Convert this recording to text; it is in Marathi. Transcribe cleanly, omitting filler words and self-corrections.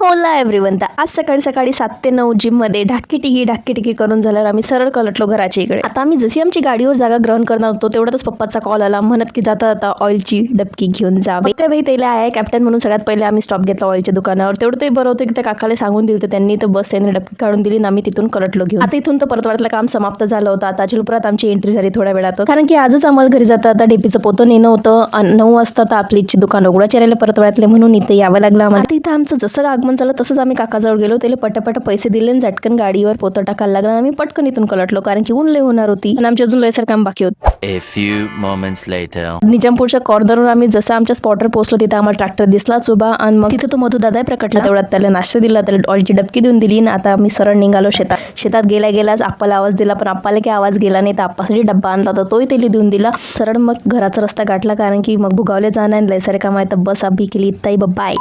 होला एव्हरीवन. तर आज सकाळी सकाळी 7 ते 9 जिममध्ये ढाकीटिकी करून झाल्यावर आम्ही सरळ कलटलो घराच्या इकडे. आता आम्ही जशी आमची गाडीवर जागा ग्रहण करणार होतो तेवढ्यातच पप्पाचा कॉल आला, म्हणत की जाता जाता ऑइलची डबकी घेऊन जावे. काय भाई त्याला आहे कॅप्टन म्हणून सगळ्यात पहिले आम्ही स्टॉप घेतला ऑइलच्या दुकानावर. तेवढं ते बरं होतं की त्या काकाला सांगून दिलं त्यांनी, तर बस त्यांनी डबकी काढून दिली आणि आम्ही तिथून कलटलो घेऊन. आता इथून तर परतवाड्यातलं काम समाप्त झालं होतं. आता चिलपुरात आमची एंट्री झाली थोड्या वेळात, कारण की आजच आम्हाला घरी जाता आता डेपीचं पोतं नेणं होतं. 9 वाजता तर आपली दुकान उघडायचे राहिले परतवाड्यातले, म्हणून इथे यावं लागलं आम्हाला. इथं आमचं जसं आगमन झालं तसंच आम्ही काकाजवळ गेलो, त्याला पटापट पैसे दिले आणि झटकन गाडीवर पोतं टाकायला लागला. आम्ही पटकन इथून कलटलो कारण की ऊन लय होणार होती आणि आमच्या अजून लयसर काम बाकी होतं. A few moments later. निजामपूरच्या कॉर्नरवर आम्ही जसं आमच्या स्पॉटवर पोहोचलो तिथं आम्हाला ट्रॅक्टर दिसलाच उभा आणि मग तिथे तो मधू दादा प्रकटला. तेवढ्यात त्याला नाश्ता दिला, त्याला ऑइलची डबकी देऊन दिली आणि आता आम्ही सरळ निघालो शेतात गेलाच आप्पाला आवाज दिला, पण आप्पाला काही आवाज गेला नाही. तर आप्पासाठी डब्बा आणला तर तोही त्याला देऊन दिला. सरळ मग घराचा रस्ता गाठला कारण की मग भुगावले जाणार लय सारे काम आहे. तर बस अभी केली इत्ताही बाय.